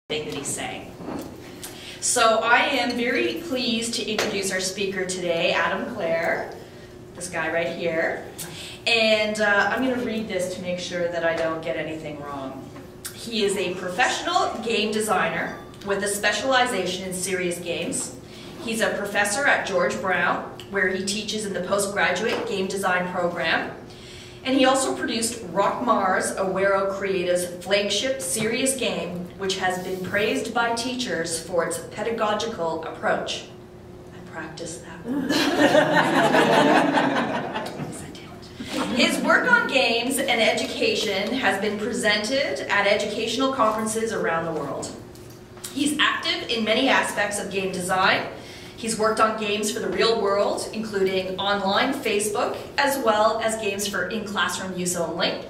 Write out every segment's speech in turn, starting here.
That he's saying. So I am very pleased to introduce our speaker today, Adam Clare, this guy right here. And I'm going to read this to make sure that I don't get anything wrong. He is a professional game designer with a specialization in serious games. He's a professor at George Brown, where he teaches in the postgraduate game design program. And he also produced Rock Mars, Awero Creative's flagship serious game, which has been praised by teachers for its pedagogical approach. I practiced that one. His work on games and education has been presented at educational conferences around the world. He's active in many aspects of game design. He's worked on games for the real world, including online Facebook, as well as games for in-classroom use only.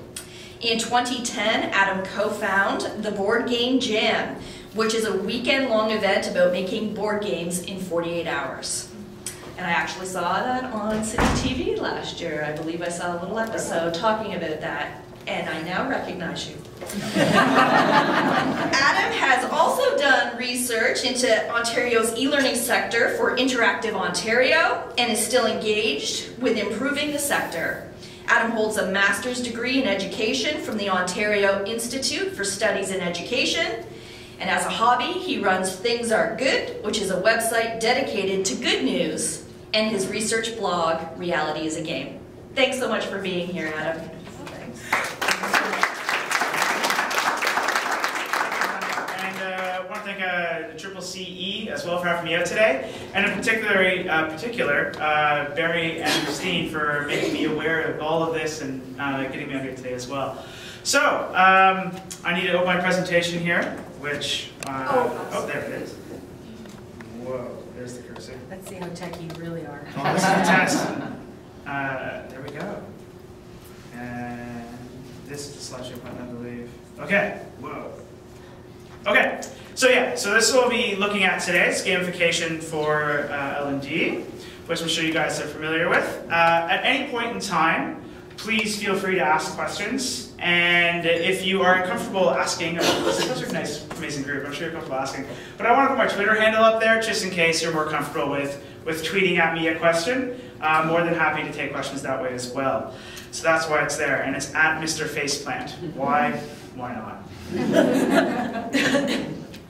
In 2010, Adam co-founded the Board Game Jam, which is a weekend-long event about making board games in 48 hours. And I actually saw that on City TV last year. I believe I saw a little episode talking about that, and I now recognize you. Adam has also done research into Ontario's e-learning sector for Interactive Ontario and is still engaged with improving the sector. Adam holds a master's degree in education from the Ontario Institute for Studies in Education. And as a hobby, he runs Things Are Good, which is a website dedicated to good news, and his research blog, Reality is a Game. Thanks so much for being here, Adam. Triple CE as well for having me out today, and in particular, Barry and Christine for making me aware of all of this and getting me out here today as well. So, I need to open my presentation here, which, oh, there it is. Whoa, there's the cursor. Let's see how techy you really are. Oh, this is the test. There we go. And this is the slideshow button, I believe. Okay, whoa. Okay, so this is what we'll be looking at today. It's gamification for L&D, which I'm sure you guys are familiar with. At any point in time, please feel free to ask questions. And if you are uncomfortable asking, this is such a nice, amazing group, I'm sure you're comfortable asking. But I want to put my Twitter handle up there, just in case you're more comfortable with tweeting at me a question. I'm more than happy to take questions that way as well. So that's why it's there, and it's at Mr. Faceplant. Why? Why not?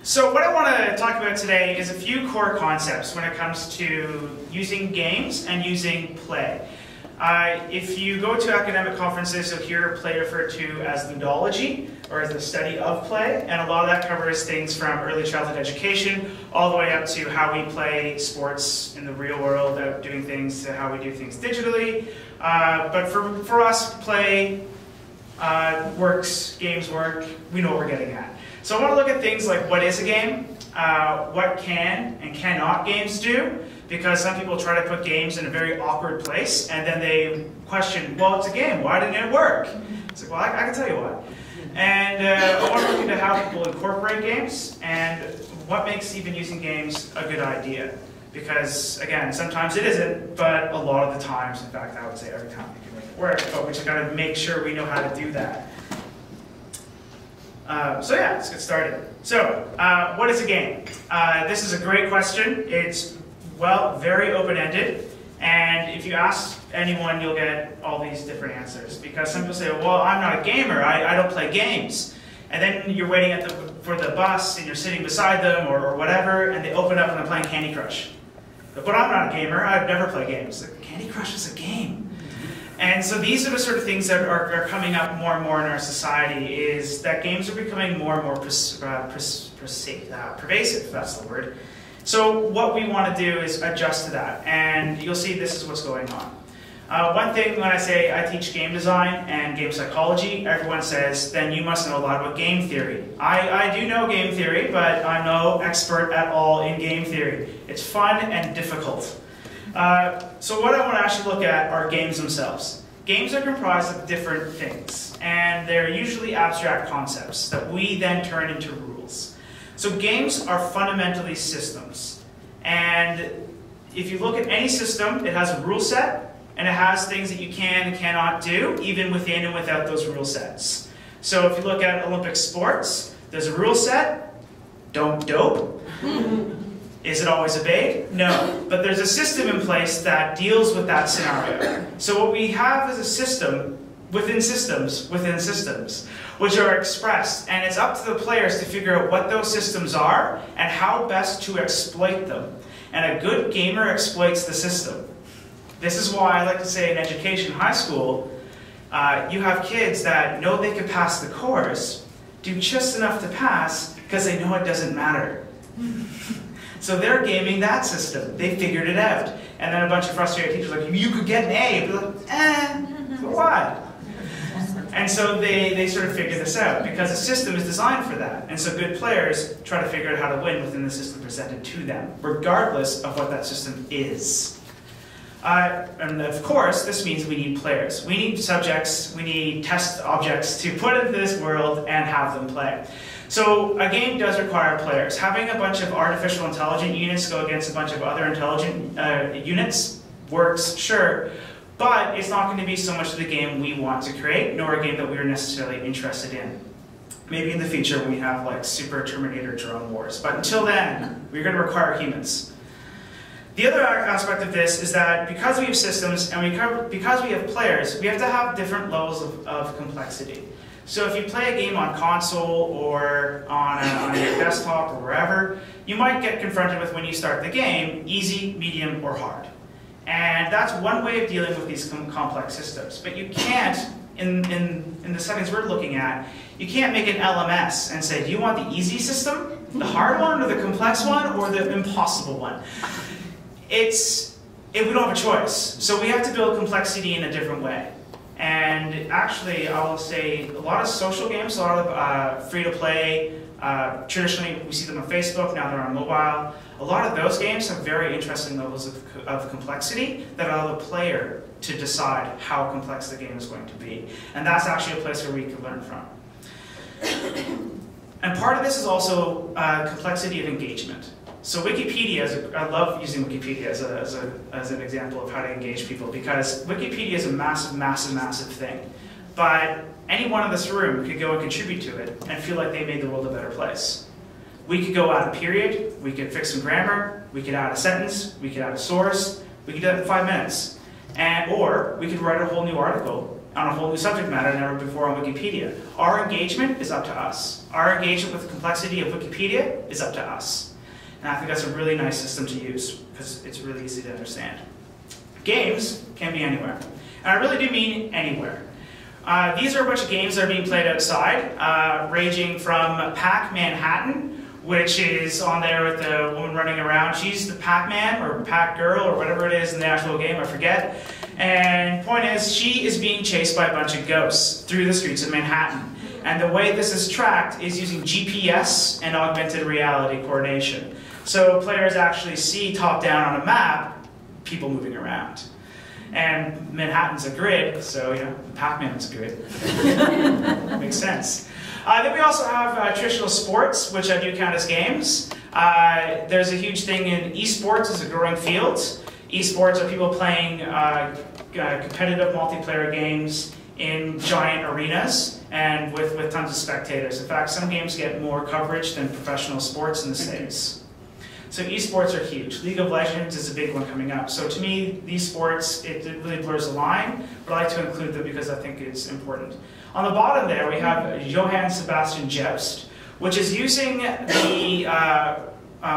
So what I want to talk about today is a few core concepts when it comes to using games and using play. If you go to academic conferences, you'll hear play referred to as ludology, or as the study of play, and a lot of that covers things from early childhood education all the way up to how we play sports in the real world, doing things to how we do things digitally. But for us, play works, games work, we know what we're getting at. So I want to look at things like what is a game, what can and cannot games do, because some people try to put games in a very awkward place and then they question, well, it's a game, why didn't it work? It's like, well, I can tell you why. And I want to look into how people incorporate games and what makes even using games a good idea. Because, again, sometimes it isn't, but a lot of the times, in fact, I would say every time we can make it work, but we just got to make sure we know how to do that. So yeah, let's get started. So, what is a game? This is a great question. It's, well, very open-ended, and if you ask anyone, you'll get all these different answers. Because some people say, well, I'm not a gamer, I don't play games. And then you're waiting for the bus, and you're sitting beside them, or whatever, and they open up and they're playing Candy Crush. But I'm not a gamer, I've never played games. Like, Candy Crush is a game. And so these are the sort of things that are coming up more and more in our society, is that games are becoming more and more pervasive, if that's the word. So what we want to do is adjust to that, and you'll see this is what's going on. One thing when I say I teach game design and game psychology, everyone says, then you must know a lot about game theory. I do know game theory, but I'm no expert at all in game theory. It's fun and difficult. So what I want to actually look at are games themselves. Games are comprised of different things, and they're usually abstract concepts that we then turn into rules. So games are fundamentally systems. And if you look at any system, it has a rule set, and it has things that you can and cannot do, even within and without those rule sets. So if you look at Olympic sports, there's a rule set, Don't dope? Is it always obeyed? No. But there's a system in place that deals with that scenario. So what we have is a system within systems, which are expressed. And it's up to the players to figure out what those systems are and how best to exploit them. And a good gamer exploits the system. This is why I like to say in education, high school, you have kids that know they can pass the course, do just enough to pass because they know it doesn't matter. So they're gaming that system. They figured it out. And then a bunch of frustrated teachers are like, you could get an A. But like, for what? And so they sort of figure this out because the system is designed for that. And so good players try to figure out how to win within the system presented to them, regardless of what that system is. And of course, this means we need players. We need subjects, we need test objects to put into this world and have them play. So a game does require players. Having a bunch of artificial intelligent units go against a bunch of other intelligent units works, sure, but it's not going to be so much the game we want to create, nor a game that we're necessarily interested in. Maybe in the future when we have like Super Terminator drone wars, but until then, we're going to require humans. The other aspect of this is that because we have systems and because we have players, we have to have different levels of complexity. So if you play a game on console or on your desktop or wherever, you might get confronted with when you start the game, easy, medium, or hard. And that's one way of dealing with these complex systems. But you can't, in the settings we're looking at, you can't make an LMS and say, do you want the easy system, the hard one, or the complex one, or the impossible one? We don't have a choice. So we have to build complexity in a different way. And actually, I will say a lot of social games, a lot of free-to-play, traditionally we see them on Facebook, now they're on mobile. A lot of those games have very interesting levels of complexity that allow the player to decide how complex the game is going to be. And that's actually a place where we can learn from. And part of this is also complexity of engagement. So Wikipedia, I love using Wikipedia as an example of how to engage people because Wikipedia is a massive, massive, massive thing. But anyone in this room could go and contribute to it and feel like they made the world a better place. We could go add a period, we could fix some grammar, we could add a sentence, we could add a source, we could do that in 5 minutes. Or we could write a whole new article on a whole new subject matter never before on Wikipedia. Our engagement is up to us. Our engagement with the complexity of Wikipedia is up to us. And I think that's a really nice system to use because it's really easy to understand. Games can be anywhere. And I really do mean anywhere. These are a bunch of games that are being played outside, ranging from Pac-Manhattan, which is on there with the woman running around. She's the Pac-Man or Pac-Girl or whatever it is in the actual game, I forget. And point is, she is being chased by a bunch of ghosts through the streets of Manhattan. And the way this is tracked is using GPS and augmented reality coordination. So players actually see top-down on a map people moving around. And Manhattan's a grid, so Pac-Man's a grid. Makes sense. Then we also have traditional sports, which I do count as games. There's a huge thing in esports as a growing field. Esports are people playing competitive multiplayer games in giant arenas and with tons of spectators. In fact, some games get more coverage than professional sports in the States. So esports are huge. League of Legends is a big one coming up. So to me, these sports, it really blurs the line, but I like to include them because I think it's important. On the bottom there, we have Johann Sebastian Joust, which is using the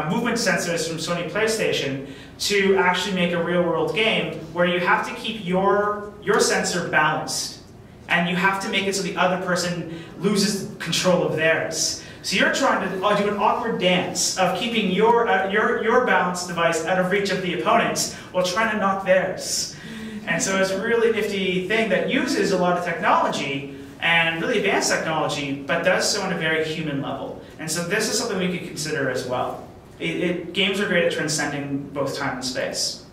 movement sensors from Sony PlayStation to actually make a real-world game where you have to keep your sensor balanced. And you have to make it so the other person loses control of theirs. So you're trying to do an awkward dance of keeping your balance device out of reach of the opponents while trying to knock theirs. And so it's a really nifty thing that uses a lot of technology and really advanced technology, but does so on a very human level. And so this is something we could consider as well. Games are great at transcending both time and space.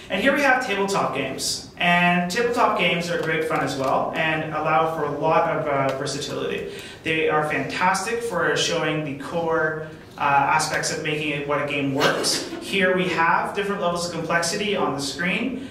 And here we have tabletop games. And tabletop games are great fun as well and allow for a lot of versatility. They are fantastic for showing the core aspects of making it what a game works. Here we have different levels of complexity on the screen.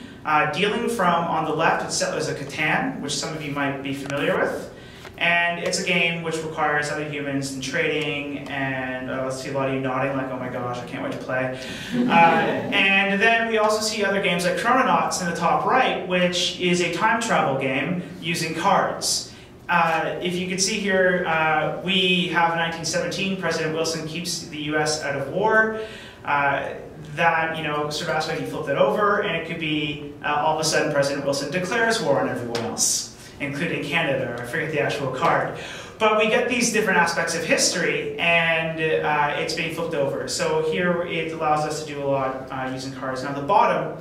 Dealing from, on the left, it's set as a Catan, which some of you might be familiar with. And it's a game which requires other humans and trading, and let's see a lot of you nodding like, oh my gosh, I can't wait to play. And then we also see other games like Chrononauts in the top right, which is a time travel game using cards. If you can see here, we have in 1917, President Wilson keeps the US out of war. That, sort of aspect, you flip that over, and it could be all of a sudden President Wilson declares war on everyone else, including Canada, or I forget the actual card. But we get these different aspects of history, and it's being flipped over. So here it allows us to do a lot using cards. Now at the bottom,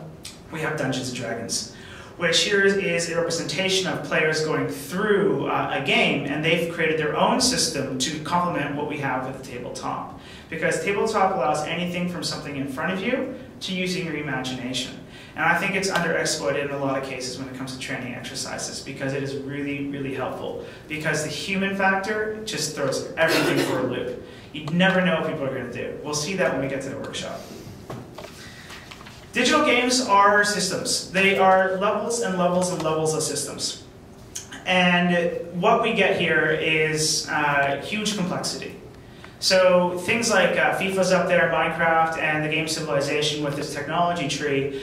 we have Dungeons & Dragons, which here is a representation of players going through a game, and they've created their own system to complement what we have with the tabletop. Because tabletop allows anything from something in front of you to using your imagination. And I think it's underexploited in a lot of cases when it comes to training exercises, because it is really, really helpful. Because the human factor just throws everything for a loop. You never know what people are going to do. We'll see that when we get to the workshop. Digital games are systems. They are levels and levels and levels of systems. And what we get here is huge complexity. So things like FIFA's up there, Minecraft, and the game Civilization with its technology tree,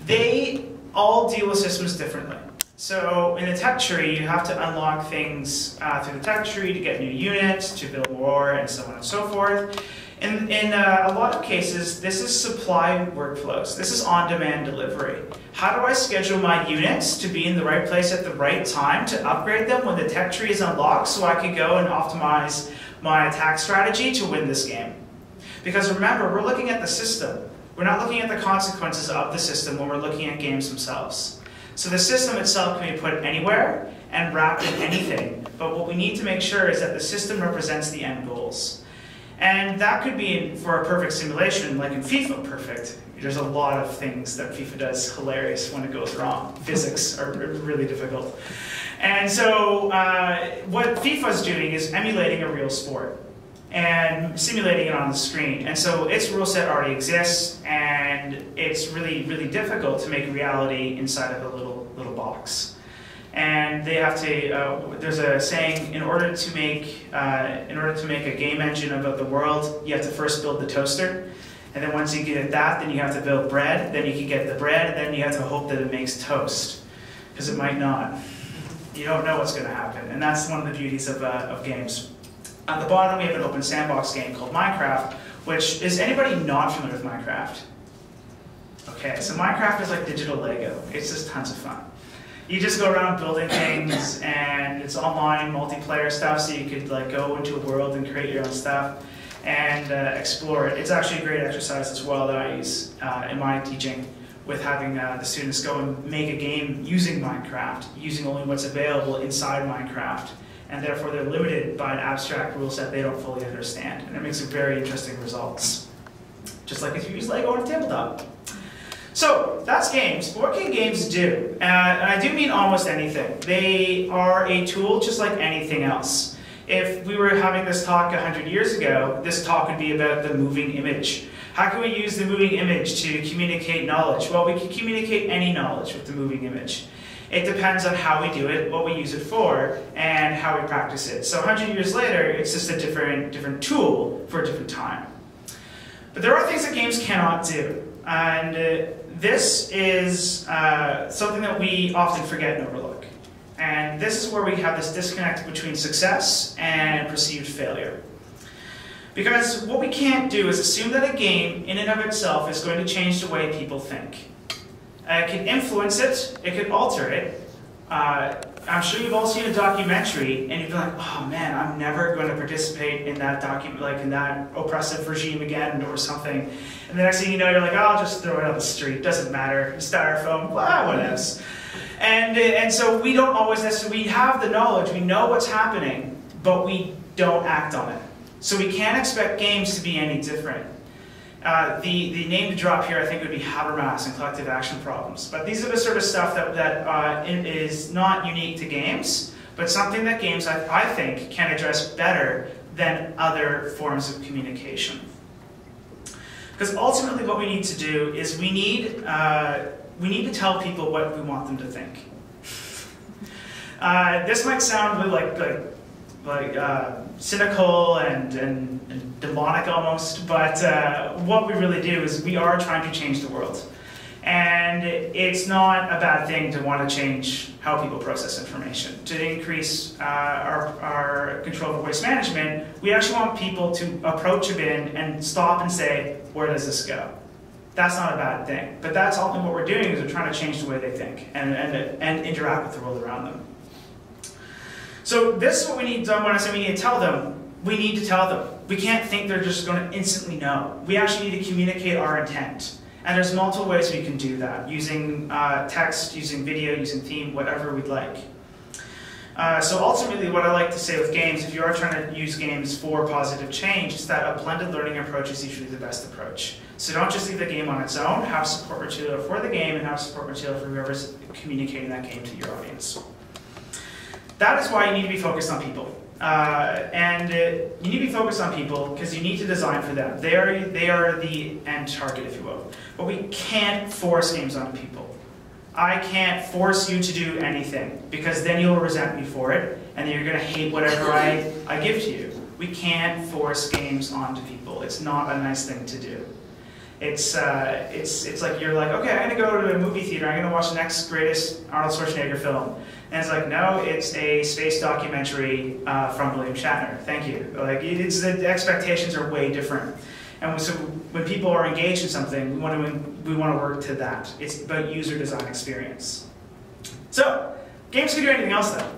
they all deal with systems differently. So in the tech tree, you have to unlock things through the tech tree to get new units, to build more, and so on and so forth. In a lot of cases, this is supply workflows. This is on-demand delivery. How do I schedule my units to be in the right place at the right time to upgrade them when the tech tree is unlocked so I can go and optimize my attack strategy to win this game? Because remember, we're looking at the system. We're not looking at the consequences of the system when we're looking at games themselves. So the system itself can be put anywhere and wrapped in anything, but what we need to make sure is that the system represents the end goals. And that could be, for a perfect simulation, like in FIFA Perfect. There's a lot of things that FIFA does hilarious when it goes wrong. Physics are really difficult. And so what FIFA's doing is emulating a real sport and simulating it on the screen. And so its rule set already exists, and it's really, really difficult to make reality inside of a little box. And they have to, there's a saying, in order to make a game engine about the world, you have to first build the toaster. And then once you get that, then you have to build bread, then you can get the bread, and then you have to hope that it makes toast. Because it might not. You don't know what's going to happen. And that's one of the beauties of games. At the bottom, we have an open sandbox game called Minecraft, which, is anybody not familiar with Minecraft? Okay, so Minecraft is like digital Lego. It's just tons of fun. You just go around building things, and it's online multiplayer stuff, so you could like go into a world and create your own stuff and explore it. It's actually a great exercise as well that I use in my teaching, with having the students go and make a game using Minecraft, using only what's available inside Minecraft, and therefore they're limited by an abstract rule set they don't fully understand, and it makes it very interesting results. Just like if you use Lego on a tabletop. So that's games. What can games do? And I do mean almost anything. They are a tool just like anything else. If we were having this talk 100 years ago, this talk would be about the moving image. How can we use the moving image to communicate knowledge? Well, we can communicate any knowledge with the moving image. It depends on how we do it, what we use it for, and how we practice it. So 100 years later, it's just a different tool for a different time. But there are things that games cannot do. And this is something that we often forget and overlook. And this is where we have this disconnect between success and perceived failure. Because what we can't do is assume that a game, in and of itself, is going to change the way people think. It can influence it, it can alter it. I'm sure you've all seen a documentary, and you've been like, oh man, I'm never going to participate in that in that oppressive regime again, or something. And the next thing you know, you're like, oh, I'll just throw it on the street, doesn't matter, styrofoam, what else? And so we don't always necessarily, we have the knowledge, we know what's happening, but we don't act on it. So we can't expect games to be any different. The name to drop here, I think, would be Habermas and collective action problems. But these are the sort of stuff that is not unique to games, but something that games, I think, can address better than other forms of communication. Because ultimately what we need to do is we need to tell people what we want them to think. This might sound like cynical and demonic almost, but what we really do is we are trying to change the world. And it's not a bad thing to want to change how people process information. To increase our control over waste management, we actually want people to approach a bin and stop and say, where does this go? That's not a bad thing. But that's ultimately what we're doing, is we're trying to change the way they think and interact with the world around them. So this is what we need done. When I say we need to tell them, we need to tell them. We can't think they're just going to instantly know. We actually need to communicate our intent. And there's multiple ways we can do that, using text, using video, using theme, whatever we'd like. So ultimately, what I like to say with games, if you are trying to use games for positive change, is that a blended learning approach is usually the best approach. So don't just leave the game on its own, have support material for the game, and have support material for whoever's communicating that game to your audience. That is why you need to be focused on people. You need to be focused on people because you need to design for them. They are the end target, if you will. But we can't force games on people. I can't force you to do anything, because then you'll resent me for it, and then you're going to hate whatever I give to you. We can't force games onto people. It's not a nice thing to do. It's like you're like, okay, I'm going to go to a movie theater. I'm going to watch the next greatest Arnold Schwarzenegger film. And it's like, no, it's a space documentary from William Shatner. Thank you. Like, the expectations are way different. And so when people are engaged in something, we want to work to that. It's about user design experience. So games can do anything else, though.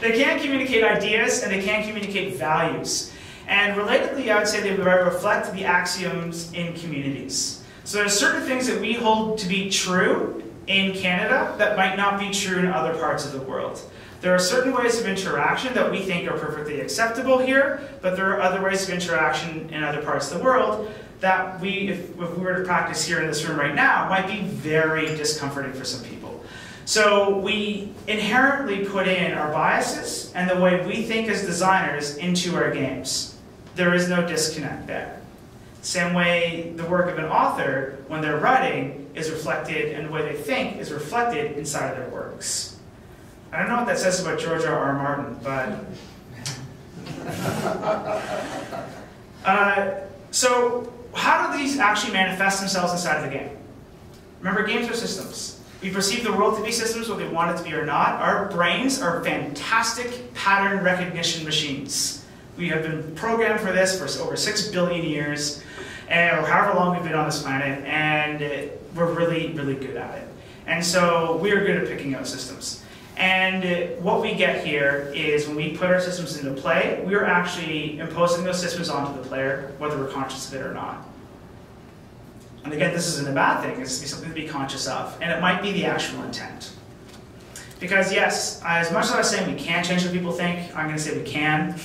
They can communicate ideas and they can communicate values. And relatedly, I would say they reflect the axioms in communities. So there's certain things that we hold to be true in Canada that might not be true in other parts of the world. There are certain ways of interaction that we think are perfectly acceptable here, but there are other ways of interaction in other parts of the world that if we were to practice here in this room right now, might be very discomforting for some people. So we inherently put in our biases and the way we think as designers into our games. There is no disconnect there. Same way the work of an author, when they're writing, is reflected, and the way they think is reflected inside of their works. I don't know what that says about George R.R. Martin, but... So how do these actually manifest themselves inside of the game? Remember, games are systems. We perceive the world to be systems, whether we want it to be or not. Our brains are fantastic pattern recognition machines. We have been programmed for this for over 6 billion years, or however long we've been on this planet, and we're really, really good at it. And so we are good at picking out systems. And what we get here is when we put our systems into play, we are actually imposing those systems onto the player, whether we're conscious of it or not. And again, this isn't a bad thing. It's something to be conscious of. And it might be the actual intent. Because yes, as much as I was saying we can't change what people think, I'm going to say we can.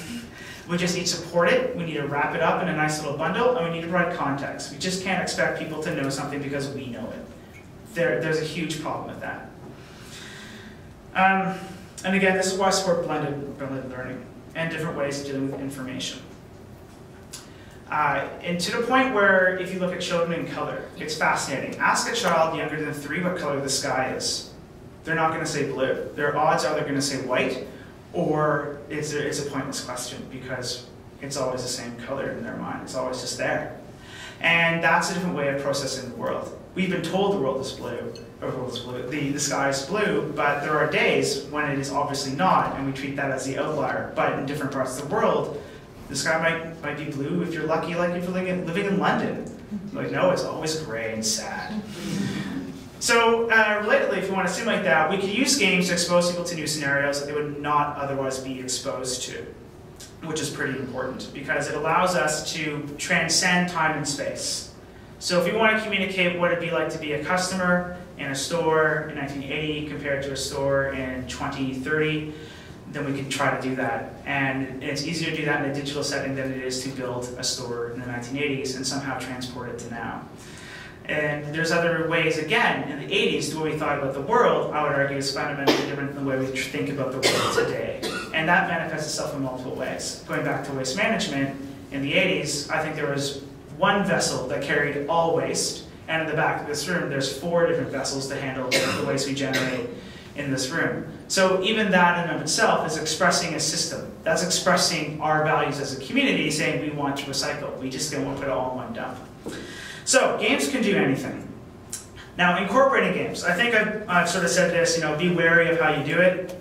We just need to support it. We need to wrap it up in a nice little bundle, and we need to provide context. We just can't expect people to know something because we know it. There's a huge problem with that. And again, this is why I support blended learning and different ways of dealing with information. And to the point where, if you look at children in color, it's fascinating. Ask a child younger than 3 what color the sky is. They're not going to say blue. Their odds are they're going to say white, or it's a pointless question because it's always the same color in their mind. It's always just there. And that's a different way of processing the world. We've been told the world is blue, or the sky is blue, but there are days when it is obviously not, and we treat that as the outlier. But in different parts of the world, the sky might be blue if you're lucky, like if you're living in London. Like, no, it's always gray and sad. So, relatedly, if you want to simulate that, we could use games to expose people to new scenarios that they would not otherwise be exposed to, which is pretty important because it allows us to transcend time and space. So if we want to communicate what it'd be like to be a customer in a store in 1980 compared to a store in 2030, then we can try to do that. And it's easier to do that in a digital setting than it is to build a store in the 1980s and somehow transport it to now. And there's other ways, again, in the 80s, the way we thought about the world, I would argue, is fundamentally different than the way we think about the world today. And that manifests itself in multiple ways. Going back to waste management, in the 80s, I think there was one vessel that carried all waste, and in the back of this room, there's 4 different vessels to handle the waste we generate in this room. So even that in and of itself is expressing a system. That's expressing our values as a community, saying we want to recycle. We just don't want to put it all in one dump. So games can do anything. Now, incorporating games. I think I've sort of said this, be wary of how you do it.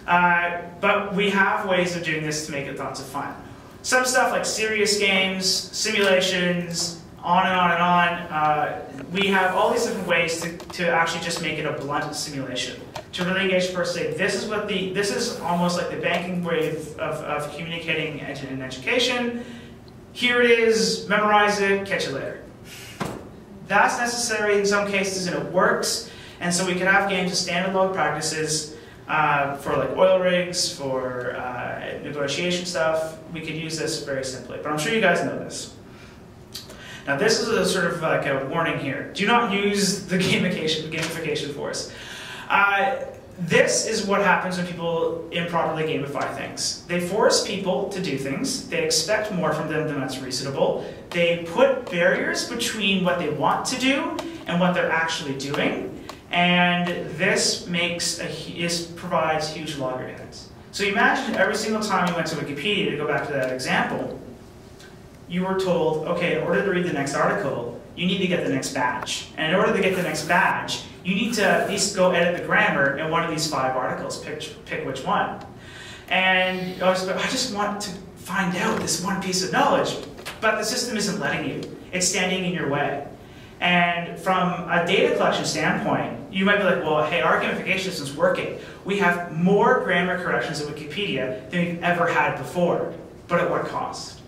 But we have ways of doing this to make it lots of fun. Some stuff like serious games, simulations, on and on and on. We have all these different ways to actually just make it a blunt simulation. To really engage the person, say, this is almost like the banking way of communicating in education. Here it is, memorize it, catch you later. That's necessary in some cases, and it works. And so we can have games as standalone practices for like oil rigs, for negotiation stuff. We could use this very simply, but I'm sure you guys know this. Now this is a sort of like a warning here. Do not use the gamification force. This is what happens when people improperly gamify things. They force people to do things. They expect more from them than that's reasonable. They put barriers between what they want to do and what they're actually doing. And this provides huge logjams. So imagine every single time you went to Wikipedia, to go back to that example, you were told, okay, in order to read the next article, you need to get the next badge. And in order to get the next badge, you need to at least go edit the grammar in one of these 5 articles, pick which one. And I just want to find out this one piece of knowledge, but the system isn't letting you. It's standing in your way. And from a data collection standpoint, you might be like, well, hey, our gamification system's working. We have more grammar corrections in Wikipedia than we've ever had before, but at what cost?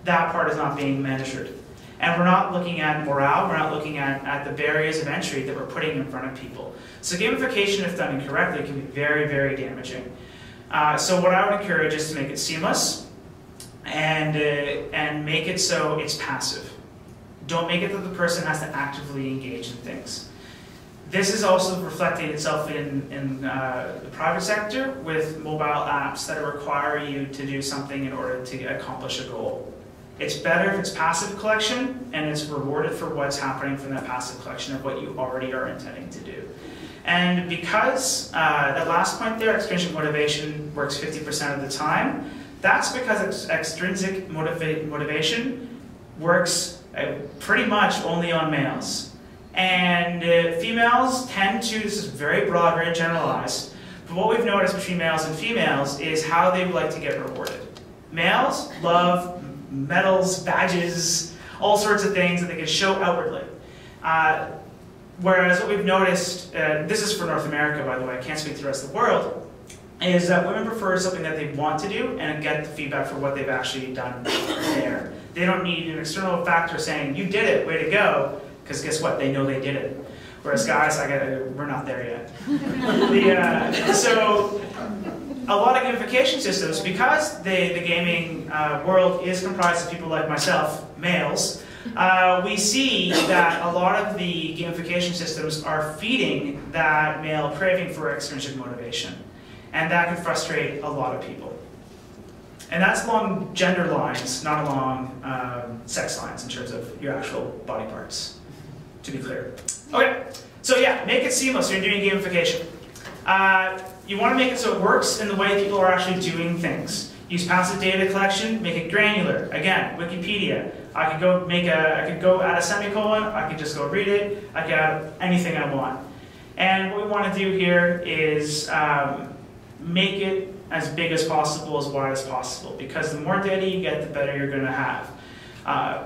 That part is not being measured. And we're not looking at morale, we're not looking at the barriers of entry that we're putting in front of people. So gamification, if done incorrectly, can be very, very damaging. So what I would encourage is to make it seamless and make it so it's passive. Don't make it that the person has to actively engage in things. This is also reflecting itself in the private sector with mobile apps that require you to do something in order to accomplish a goal. It's better if it's passive collection and it's rewarded for what's happening from that passive collection of what you already are intending to do. And because that last point there, extrinsic motivation works 50% of the time, that's because extrinsic motivation works pretty much only on males. And females tend to, this is very broad, very generalized, but what we've noticed between males and females is how they would like to get rewarded. Males love medals, badges, all sorts of things that they can show outwardly. Whereas what we've noticed, this is for North America by the way, I can't speak to the rest of the world, is that women prefer something that they want to do and get the feedback for what they've actually done there. They don't need an external factor saying, you did it, way to go, because guess what, they know they did it. Whereas guys, we're not there yet. So a lot of gamification systems, because the gaming world is comprised of people like myself, males, we see that a lot of the gamification systems are feeding that male craving for extrinsic motivation. And that can frustrate a lot of people. And that's along gender lines, not along sex lines in terms of your actual body parts, to be clear. Okay, so yeah, make it seamless when you're doing gamification. You want to make it so it works in the way people are actually doing things. Use passive data collection, make it granular. Again, Wikipedia. I could go add a semicolon, I could just go read it, I could add anything I want. And what we want to do here is make it as big as possible, as wide as possible, because the more data you get, the better you're going to have.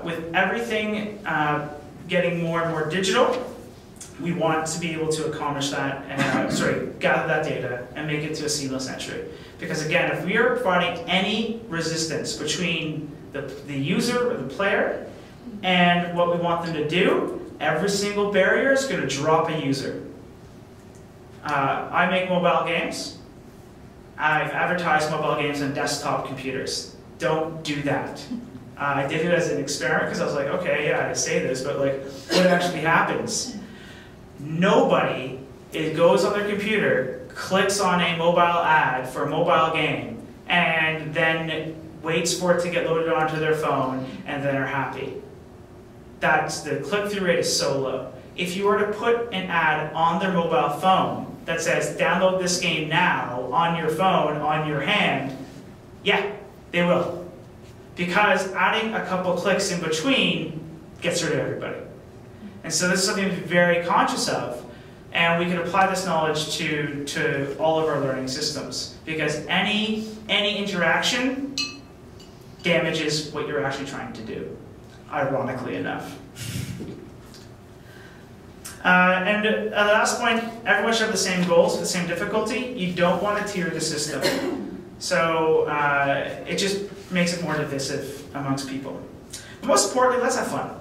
With everything getting more and more digital, we want to be able to accomplish that, and gather that data and make it to a seamless entry. Because again, if we are providing any resistance between the user or the player and what we want them to do, every single barrier is going to drop a user. I make mobile games. I've advertised mobile games on desktop computers. Don't do that. I did it as an experiment because I was like, okay, yeah, I say this, but like, what actually happens? Nobody goes on their computer, clicks on a mobile ad for a mobile game, and then waits for it to get loaded onto their phone, and then are happy. The click-through rate is so low. If you were to put an ad on their mobile phone, that says, download this game now on your phone, on your hand, yeah, they will. Because adding a couple clicks in between gets rid of everybody. And so this is something to be very conscious of. And we can apply this knowledge to all of our learning systems. Because any interaction damages what you're actually trying to do, ironically enough. And the last point, everyone should have the same goals with the same difficulty. You don't want to tier the system. So it just makes it more divisive amongst people. But most importantly, let's have fun.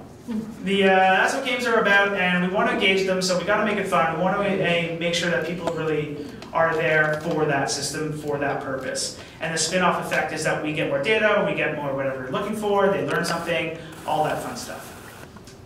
That's what games are about, and we want to engage them, so we got to make it fun. We want to make sure that people really are there for that system, for that purpose. And the spin-off effect is that we get more data, we get more whatever we're looking for, they learn something, all that fun stuff.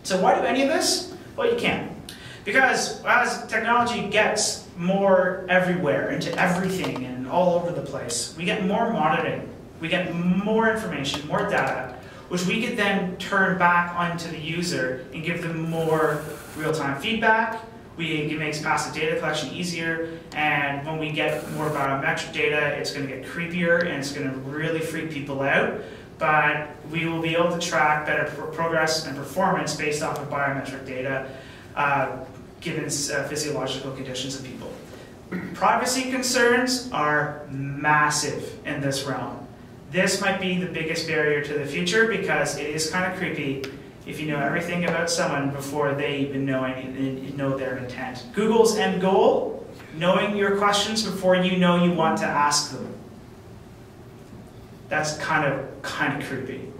So why do any of this? Well, you can. Because as technology gets more everywhere, into everything and all over the place, we get more monitoring, we get more information, more data, which we could then turn back onto the user and give them more real-time feedback. It makes passive data collection easier, and when we get more biometric data, it's going to get creepier and it's going to really freak people out. But we will be able to track better progress and performance based off of biometric data, given physiological conditions of people. Privacy concerns are massive in this realm. This might be the biggest barrier to the future because it is kind of creepy if you know everything about someone before they even know their intent. Google's end goal, knowing your questions before you know you want to ask them. That's kind of creepy.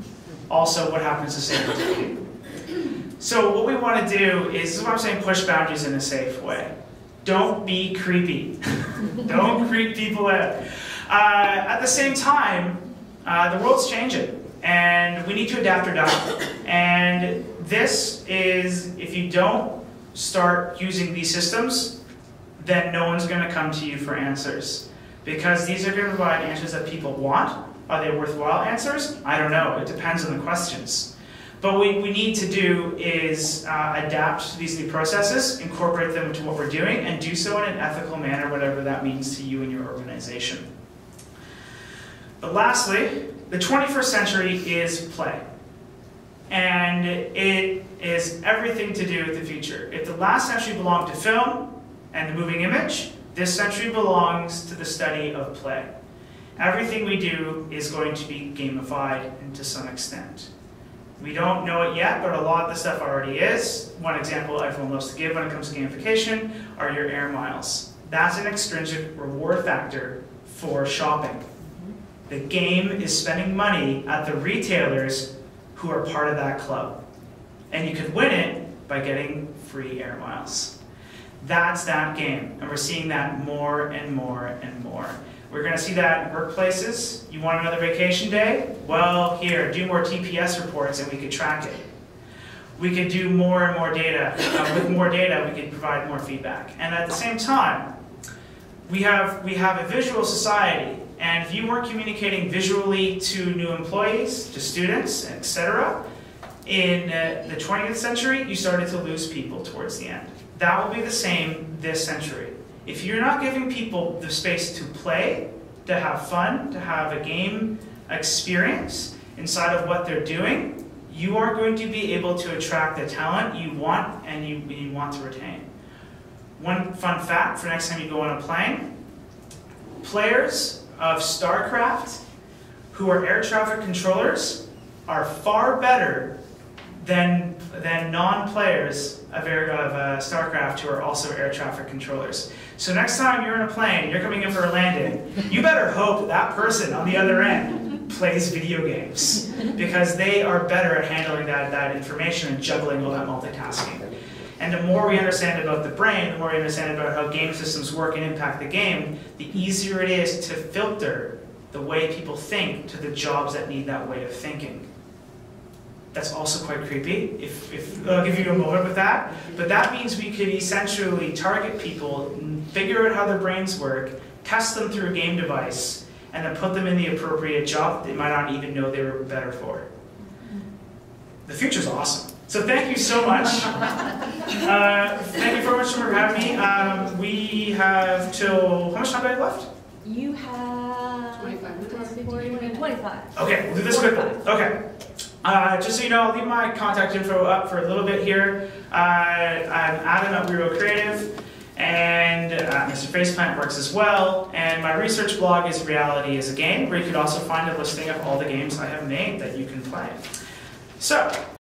Also, what happens to safety? So what we want to do is, this is what I'm saying, push boundaries in a safe way. Don't be creepy. Don't creep people out. At the same time, the world's changing, and we need to adapt or die. And this is, if you don't start using these systems, then no one's going to come to you for answers. Because these are going to provide answers that people want. Are they worthwhile answers? I don't know. It depends on the questions. But what we need to do is adapt to these new processes, incorporate them into what we're doing, and do so in an ethical manner, whatever that means to you and your organization. But lastly, the 21st century is play. And it is everything to do with the future. If the last century belonged to film and the moving image, this century belongs to the study of play. Everything we do is going to be gamified to some extent. We don't know it yet, but a lot of the stuff already is. One example everyone loves to give when it comes to gamification are your air miles. That's an extrinsic reward factor for shopping. The game is spending money at the retailers who are part of that club. And you could win it by getting free air miles. That's that game, and we're seeing that more and more and more. We're going to see that in workplaces. You want another vacation day? Well, here, do more TPS reports and we could track it. We could do more and more data. With more data, we could provide more feedback. And at the same time, we have a visual society. And if you weren't communicating visually to new employees, to students, etc., in the 20th century, you started to lose people towards the end. That will be the same this century. If you're not giving people the space to play, to have fun, to have a game experience inside of what they're doing, you are going to be able to attract the talent you want and you want to retain. One fun fact for next time you go on a plane, players of StarCraft who are air traffic controllers are far better than non-players of StarCraft who are also air traffic controllers. So next time you're in a plane, you're coming in for a landing, you better hope that person on the other end plays video games, because they are better at handling that information and juggling all that multitasking. And the more we understand about the brain, the more we understand about how game systems work and impact the game, the easier it is to filter the way people think to the jobs that need that way of thinking. That's also quite creepy, I'll give you a moment with that. But that means we could essentially target people, figure out how their brains work, test them through a game device, and then put them in the appropriate job they might not even know they were better for. The future's awesome. So thank you so much. Thank you very much for having me. We have till, how much time do I have left? You have 25 minutes. 25. Okay, we'll do this quickly. Okay. Just so you know, I'll leave my contact info up for a little bit here. I'm Adam at WeWrote Creative, and Mr. Faceplant works as well. And my research blog is Reality is a Game, where you could also find a listing of all the games I have made that you can play. So,